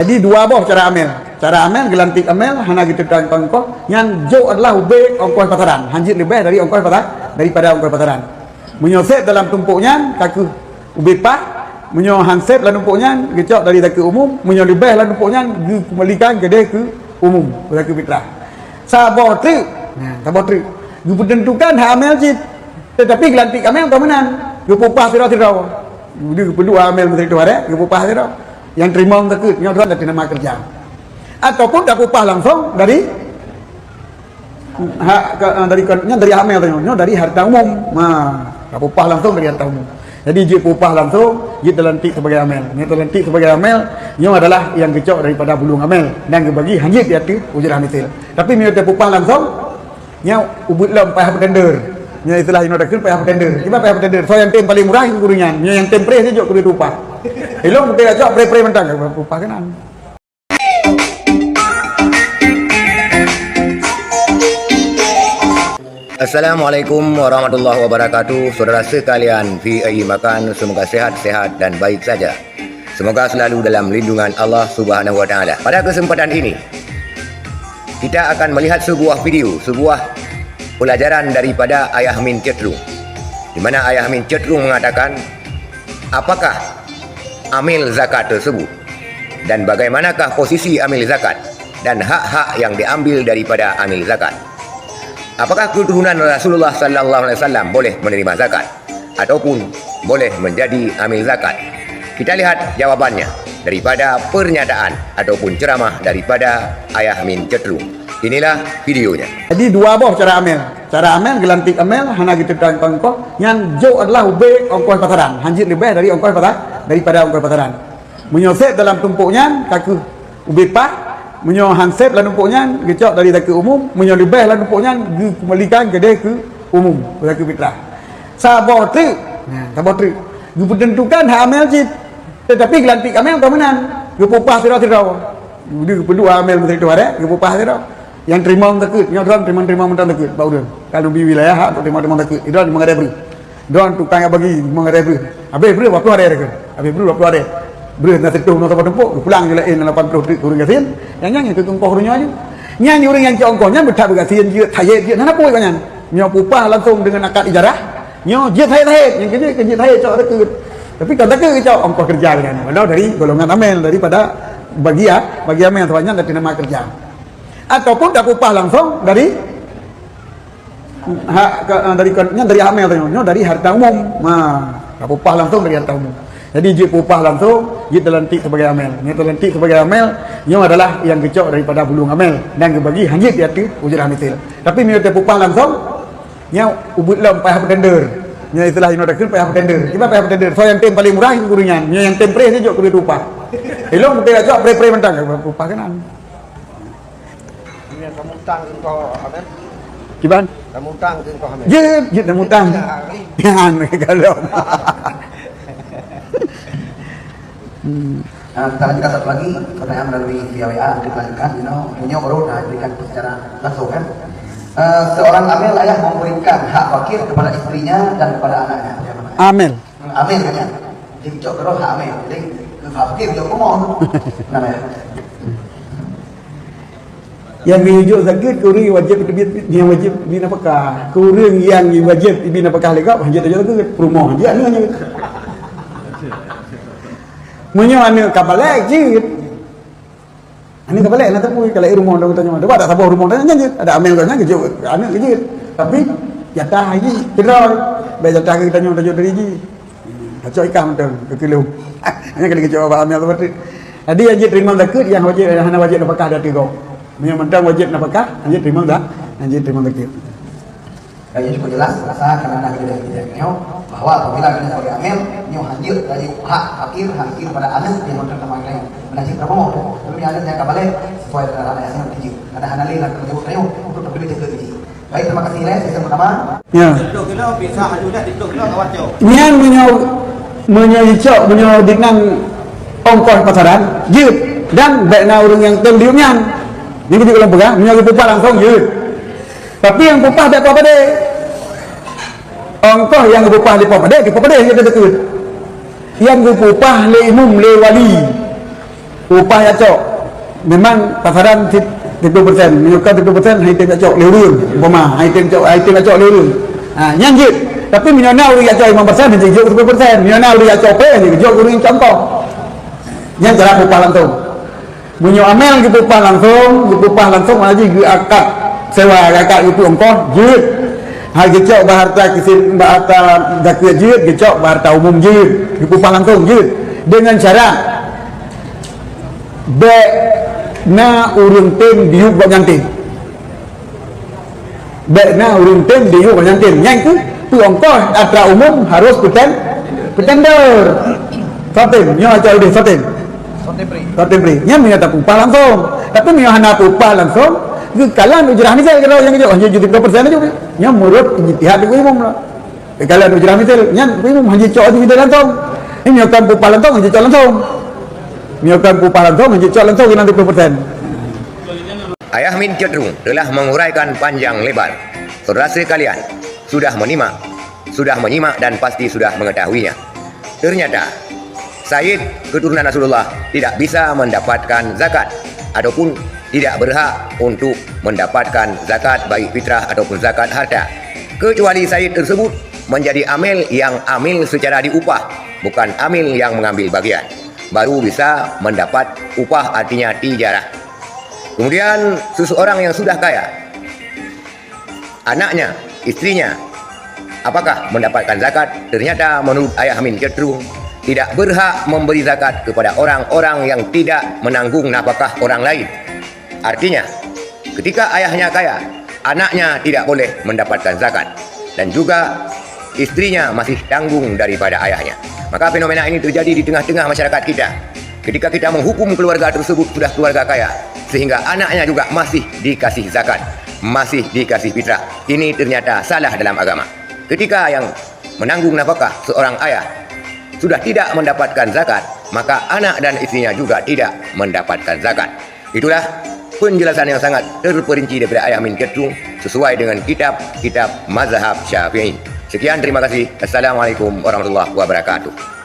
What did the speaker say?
Jadi dua boh cara amel. Cara amel gelantik amel hana gitu dan ongkoh yang jo adalah ube ongkoh pataran. Hanjit lebih dari ongkoh pataran daripada ongkoh pataran. Menyosep dalam tumpuknya kaku ube pah, menyo hansep dalam tumpuknya gecok dari ke umum, menyo lebih dalam tumpuknya kembalikan gede ke umum, ke fitrah. Sabar tu. Nah, sabar tu. Gue tentukan hak amel cip. Tetapi gelantik amel kemenan. Gue pupah tira-tira. Dia kedua amel menteri tu ada, gue pupah tira. Yang terima takut nyodron dari nama kerja ataupun dah upah langsung dari dari amel tanya dari harta umum dah upah langsung dari harta umum. Jadi dia upah langsung dia terlantik sebagai amel, dia terlantik sebagai amel yang adalah yang kecok daripada bulung amel dan dibagi hanya di hati ujrah misil. Tapi dia upah langsung nya ubud lam payah bertender nya itulah yang nak payah bertender. Kita payah bertender so yang tem paling murah itu gurunya yang tem pre saja kudu upah. Elok kita ajak pre-pre mentang upah kanan. Assalamualaikum warahmatullahi wabarakatuh. Saudara sekalian, fi ayyi makan, semoga sehat-sehat dan baik saja. Semoga selalu dalam lindungan Allah Subhanahu wa taala. Pada kesempatan ini kita akan melihat sebuah video, sebuah pelajaran daripada Ayah Min Cetrung, di mana Ayah Min Cetrung mengatakan apakah amil zakat tersebut dan bagaimanakah posisi amil zakat dan hak-hak yang diambil daripada amil zakat. Apakah keturunan Rasulullah sallallahu alaihi wasallam boleh menerima zakat ataupun boleh menjadi amil zakat? Kita lihat jawabannya daripada pernyataan ataupun ceramah daripada Ayah Min Cetrung. Inilah videonya. Jadi dua boh cara amel. Cara amel gelantik amel hana gitu dan ongkoh yang jo adalah ube ongkoh pataran. Hanjit lebih dari ongkoh pataran daripada ongkoh pataran. Menyosep dalam tumpuknya kaku ube pah, menyo hansep dalam tumpuknya gecok dari ke umum, menyo lebih dalam tumpuknya kembalikan gede ke umum, ke fitrah. Sabar tu. Nah, sabar tu. Gue tentukan hak amel cip. Tetapi gelantik amel kemenan. Gue pupah tira-tira. Dia kedua amel menteri tu ada, gue pupah tira. Yang terima takut, nyodron terima mentang takut, bau dia. Kalau di wilayah hak tu terima takut. Itu di mengadai beri. Don tukang bagi mengadai beri. Habis beri waktu ada ke? Habis beri waktu ada. Beri nak tetuh nak tempat tempuk, pulang je lain 80 kurang gasin. Yang ke kongkoh dunia aja. Nyanyi orang yang kongkohnya bertak bergasin dia tayet dia nak apa kan? Nyo pupah langsung dengan akad ijarah. Nyo dia tayet yang kerja tayet cak takut. Tapi kalau takut cak ongkos kerja kan. Walau dari golongan amel daripada bagi amel tuanya dari nama kerja. Ataupun dah upah langsung dari dari amel tanya dari harta umum. Dah upah langsung dari harta umum. Jadi dia upah langsung dia terlantik sebagai amel. Dia terlantik sebagai amel yang adalah yang kecok daripada bulung amel dan dibagi hanya di hati ujrah misil. Tapi dia upah langsung yang ubud lam payah bertender. Nya itulah yang nak payah bertender. Kita payah bertender. So yang tem paling murah itu gurunya yang tem pre saja kudu upah. Elok kita ajak pre-pre mentang upah kanan. Kamu utang kau amel? Kiban? Kamu utang kau amel? Ya, dah utang. Yang kalau. Kita lanjutkan satu lagi pertanyaan melalui via WA kita lanjutkan. Punya baru diberikan secara langsung kan. Seorang amil ayah memberikan hak wakil kepada istrinya dan kepada anaknya. Amel. Amil kan ya. Jadi cok kerana hak amil. Jadi hak wakil cok kumon. Namanya. Yang diujuk zakat kuri wajib yang wajib bina pakah. Kurang yang wajib bina pakah lekap hanya saja tu rumah dia ni hanya. Munyo anu kabalek je. Ani kabalek nak tahu kalau rumah dah tanya ada tak sabar rumah dah nyanyi ada amel kan nyanyi anu je. Tapi jatah haji kedai. Baik jatah kita tanya dari ji. Kacau ikan tu ke kilo. Hanya kali kacau apa amel seperti. Jadi haji terima zakat yang wajib hana wajib napakah dah tiga. Yang mentang wajib napakah haji terima dah. Haji terima zakat. Kayaknya cukup jelas rasa karena ada tidak bahwa apabila kita sebagai amil nyo hadir dari hak fakir pada anak yang mentang nama lain menajik berapa mau tapi ada yang kabale sesuai dengan ayatnya menajik ada hanali nak menyebut kayu untuk terpilih ke ini. Baik, terima kasih Les sistem pertama. Ya. Duduk kena bisa hajudah duduk kena kawan jauh. Nyan menyicok menyodiknan ongkos pasaran jid dan baikna orang yang temdiumnya. Ni kita kalau pegang menyogok pupah langsung jid. Tapi yang pupah tak apa deh. Ongkos yang pupah di apa deh kita dekut. Yang pupah le imum le wali. upah ya cok memang pasaran 30%, menyukai 30%, hai tem ya cok lurun, umpama hai tem ya cok lurun. Yang jit, tapi minona uri ya cok 5%, menjadi 10%, minona uri ya cok pe, jadi jok uri contoh. Yang cara upah langsung. Munyo amel gitu upah langsung aja gue akad sewa akad itu ongkos jit. Hai gecok baharta kisin baharta dakwah jit, gecok baharta umum jit, upah langsung jit. Dengan cara na urung tem diuk banyantin. Na urung tem diuk banyantin. Yang itu ongkos atra umum harus pretender. Fatim, nyo aja udah Fatim. Fatim nya menyata upah langsung. Tapi nyo hana upah langsung. Kalan ujrah misal kalau yang itu hanya 70% aja. Nya menurut ijtihad umum lah. Kalan ujrah misal nya umum hanya cok di langsung. Ini nyokan upah langsung hanya cok langsung. Nyokan upah langsung hanya cok langsung dengan 30%. Ayah Min cenderung telah menguraikan panjang lebar. Saudara sekalian sudah menyimak dan pasti sudah mengetahuinya. Ternyata Sayyid keturunan Rasulullah tidak bisa mendapatkan zakat ataupun tidak berhak untuk mendapatkan zakat baik fitrah ataupun zakat harta, kecuali Sayyid tersebut menjadi amil yang amil secara diupah, bukan amil yang mengambil bagian, baru bisa mendapat upah, artinya tijarah. Kemudian seseorang yang sudah kaya, anaknya, istrinya, apakah mendapatkan zakat? Ternyata menurut Ayah Amin cenderung tidak berhak memberi zakat kepada orang-orang yang tidak menanggung nafkah orang lain. Artinya, ketika ayahnya kaya, anaknya tidak boleh mendapatkan zakat, dan juga istrinya masih tanggung daripada ayahnya. Maka fenomena ini terjadi di tengah-tengah masyarakat kita. Ketika kita menghukum keluarga tersebut sudah keluarga kaya, sehingga anaknya juga masih dikasih zakat, masih dikasih fitrah. Ini ternyata salah dalam agama. Ketika yang menanggung nafkah seorang ayah sudah tidak mendapatkan zakat, maka anak dan istrinya juga tidak mendapatkan zakat. Itulah penjelasan yang sangat terperinci daripada Ayah Amin cenderung sesuai dengan kitab mazhab Syafi'i. Sekian, terima kasih. Assalamualaikum warahmatullahi wabarakatuh.